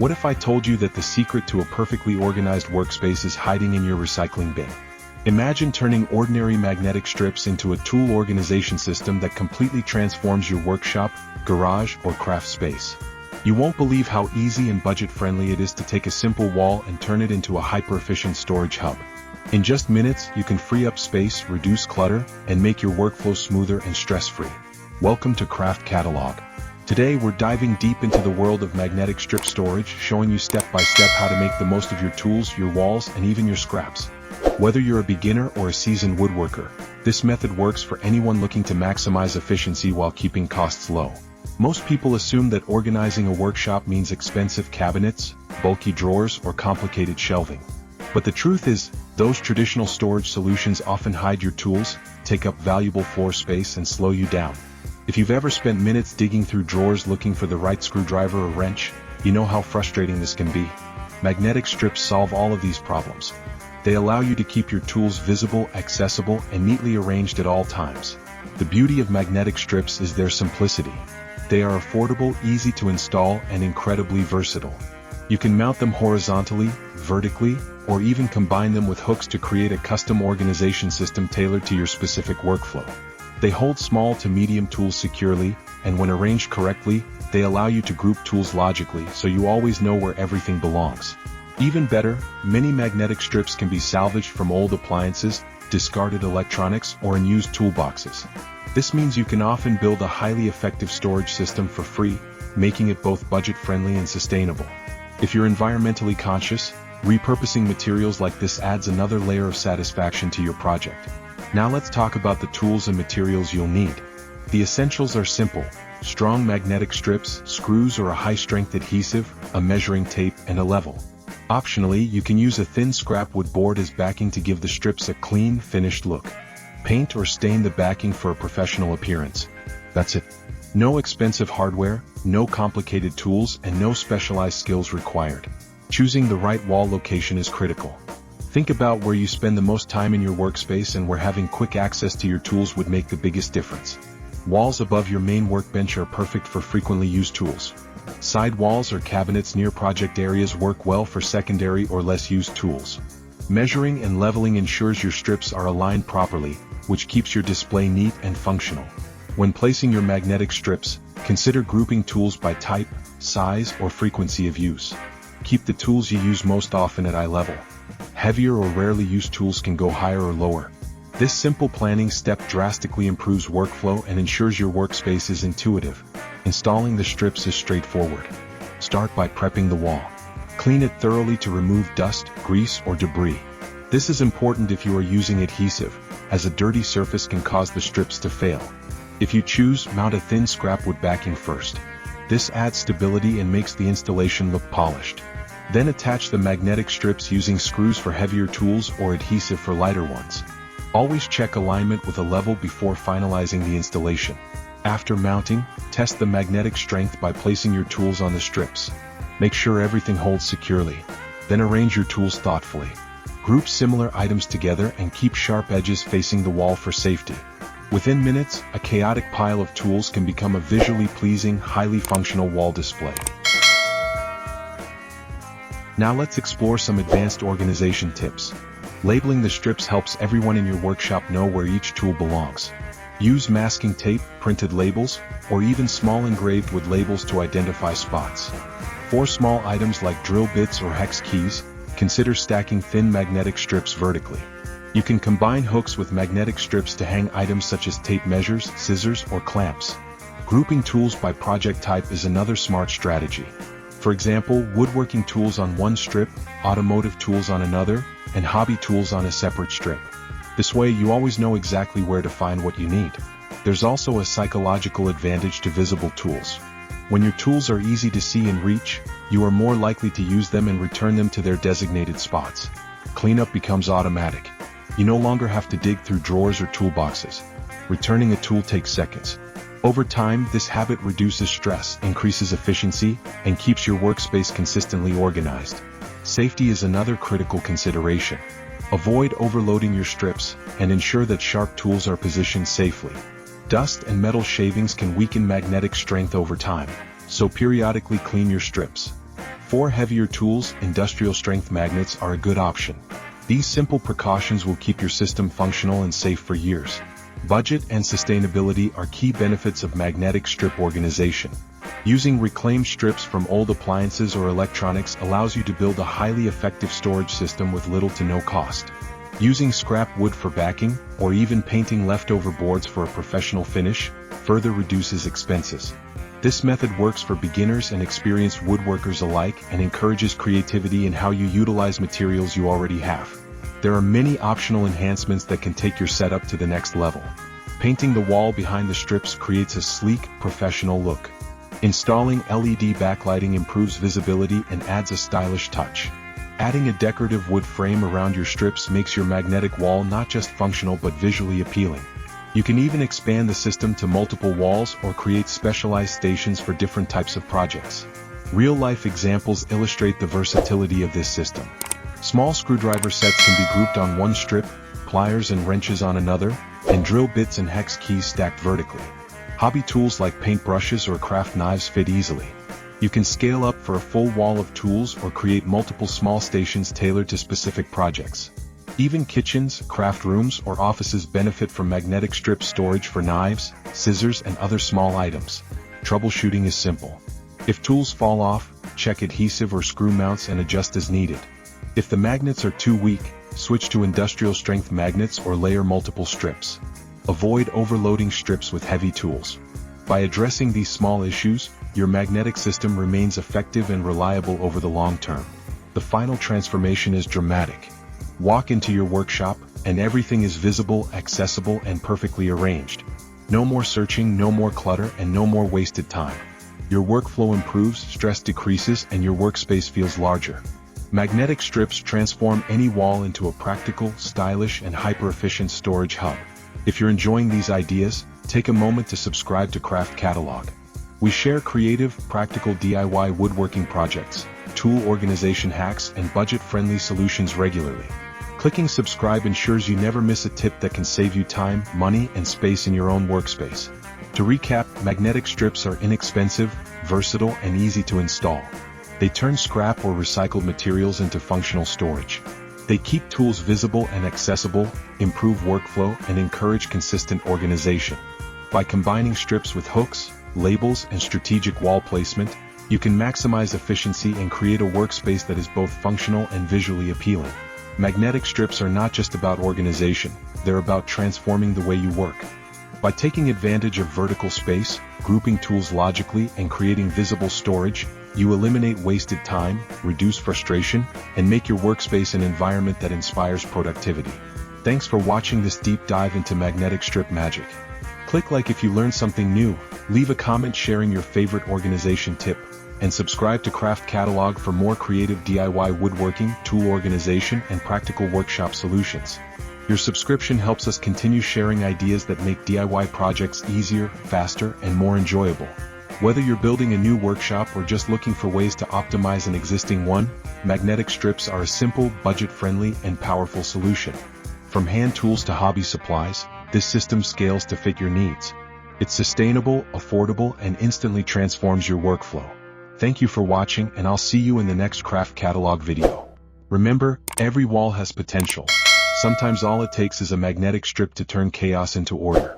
What if I told you that the secret to a perfectly organized workspace is hiding in your recycling bin? Imagine turning ordinary magnetic strips into a tool organization system that completely transforms your workshop, garage, or craft space. You won't believe how easy and budget-friendly it is to take a simple wall and turn it into a hyper-efficient storage hub. In just minutes, you can free up space, reduce clutter, and make your workflow smoother and stress-free. Welcome to Craft Catalog. Today we're diving deep into the world of magnetic strip storage, showing you step-by-step how to make the most of your tools, your walls, and even your scraps. Whether you're a beginner or a seasoned woodworker, this method works for anyone looking to maximize efficiency while keeping costs low. Most people assume that organizing a workshop means expensive cabinets, bulky drawers, or complicated shelving. But the truth is, those traditional storage solutions often hide your tools, take up valuable floor space, and slow you down. If you've ever spent minutes digging through drawers looking for the right screwdriver or wrench, you know how frustrating this can be. Magnetic strips solve all of these problems. They allow you to keep your tools visible, accessible, and neatly arranged at all times. The beauty of magnetic strips is their simplicity. They are affordable, easy to install, and incredibly versatile. You can mount them horizontally, vertically, or even combine them with hooks to create a custom organization system tailored to your specific workflow. They hold small to medium tools securely, and when arranged correctly, they allow you to group tools logically so you always know where everything belongs. Even better, many magnetic strips can be salvaged from old appliances, discarded electronics, or unused toolboxes. This means you can often build a highly effective storage system for free, making it both budget-friendly and sustainable. If you're environmentally conscious, repurposing materials like this adds another layer of satisfaction to your project. Now let's talk about the tools and materials you'll need. The essentials are simple: strong magnetic strips, screws or a high-strength adhesive, a measuring tape, and a level. Optionally, you can use a thin scrap wood board as backing to give the strips a clean, finished look. Paint or stain the backing for a professional appearance. That's it. No expensive hardware, no complicated tools, and no specialized skills required. Choosing the right wall location is critical. Think about where you spend the most time in your workspace and where having quick access to your tools would make the biggest difference. Walls above your main workbench are perfect for frequently used tools. Side walls or cabinets near project areas work well for secondary or less used tools. Measuring and leveling ensures your strips are aligned properly, which keeps your display neat and functional. When placing your magnetic strips, consider grouping tools by type, size, or frequency of use. Keep the tools you use most often at eye level. Heavier or rarely used tools can go higher or lower. This simple planning step drastically improves workflow and ensures your workspace is intuitive. Installing the strips is straightforward. Start by prepping the wall. Clean it thoroughly to remove dust, grease, or debris. This is important if you are using adhesive, as a dirty surface can cause the strips to fail. If you choose, mount a thin scrap wood backing first. This adds stability and makes the installation look polished. Then attach the magnetic strips using screws for heavier tools or adhesive for lighter ones. Always check alignment with a level before finalizing the installation. After mounting, test the magnetic strength by placing your tools on the strips. Make sure everything holds securely. Then arrange your tools thoughtfully. Group similar items together and keep sharp edges facing the wall for safety. Within minutes, a chaotic pile of tools can become a visually pleasing, highly functional wall display. Now let's explore some advanced organization tips. Labeling the strips helps everyone in your workshop know where each tool belongs. Use masking tape, printed labels, or even small engraved wood labels to identify spots. For small items like drill bits or hex keys, consider stacking thin magnetic strips vertically. You can combine hooks with magnetic strips to hang items such as tape measures, scissors, or clamps. Grouping tools by project type is another smart strategy. For example, woodworking tools on one strip, automotive tools on another, and hobby tools on a separate strip. This way you always know exactly where to find what you need. There's also a psychological advantage to visible tools. When your tools are easy to see and reach, you are more likely to use them and return them to their designated spots. Cleanup becomes automatic. You no longer have to dig through drawers or toolboxes. Returning a tool takes seconds. Over time, this habit reduces stress, increases efficiency, and keeps your workspace consistently organized. Safety is another critical consideration. Avoid overloading your strips, and ensure that sharp tools are positioned safely. Dust and metal shavings can weaken magnetic strength over time, so periodically clean your strips. For heavier tools, industrial strength magnets are a good option. These simple precautions will keep your system functional and safe for years. Budget and sustainability are key benefits of magnetic strip organization. Using reclaimed strips from old appliances or electronics allows you to build a highly effective storage system with little to no cost. Using scrap wood for backing, or even painting leftover boards for a professional finish, further reduces expenses. This method works for beginners and experienced woodworkers alike and encourages creativity in how you utilize materials you already have. There are many optional enhancements that can take your setup to the next level. Painting the wall behind the strips creates a sleek, professional look. Installing LED backlighting improves visibility and adds a stylish touch. Adding a decorative wood frame around your strips makes your magnetic wall not just functional but visually appealing. You can even expand the system to multiple walls or create specialized stations for different types of projects. Real-life examples illustrate the versatility of this system. Small screwdriver sets can be grouped on one strip, pliers and wrenches on another, and drill bits and hex keys stacked vertically. Hobby tools like paintbrushes or craft knives fit easily. You can scale up for a full wall of tools or create multiple small stations tailored to specific projects. Even kitchens, craft rooms, or offices benefit from magnetic strip storage for knives, scissors, and other small items. Troubleshooting is simple. If tools fall off, check adhesive or screw mounts and adjust as needed. If the magnets are too weak, switch to industrial strength magnets or layer multiple strips. Avoid overloading strips with heavy tools. By addressing these small issues, your magnetic system remains effective and reliable over the long term. The final transformation is dramatic. Walk into your workshop, and everything is visible, accessible, and perfectly arranged. No more searching, no more clutter, and no more wasted time. Your workflow improves, stress decreases, and your workspace feels larger. Magnetic strips transform any wall into a practical, stylish, and hyper-efficient storage hub. If you're enjoying these ideas, take a moment to subscribe to Craft Catalog. We share creative, practical DIY woodworking projects, tool organization hacks, and budget-friendly solutions regularly. Clicking subscribe ensures you never miss a tip that can save you time, money, and space in your own workspace. To recap, magnetic strips are inexpensive, versatile, and easy to install. They turn scrap or recycled materials into functional storage. They keep tools visible and accessible, improve workflow, and encourage consistent organization. By combining strips with hooks, labels, and strategic wall placement, you can maximize efficiency and create a workspace that is both functional and visually appealing. Magnetic strips are not just about organization, they're about transforming the way you work. By taking advantage of vertical space, grouping tools logically, and creating visible storage, you eliminate wasted time, reduce frustration, and make your workspace an environment that inspires productivity. Thanks for watching this deep dive into magnetic strip magic. Click like if you learned something new, leave a comment sharing your favorite organization tip, and subscribe to Craft Catalog for more creative DIY woodworking, tool organization, and practical workshop solutions. Your subscription helps us continue sharing ideas that make DIY projects easier, faster, and more enjoyable. Whether you're building a new workshop or just looking for ways to optimize an existing one, magnetic strips are a simple, budget-friendly, and powerful solution. From hand tools to hobby supplies, this system scales to fit your needs. It's sustainable, affordable, and instantly transforms your workflow. Thank you for watching, and I'll see you in the next Craft Catalog video. Remember, every wall has potential. Sometimes all it takes is a magnetic strip to turn chaos into order.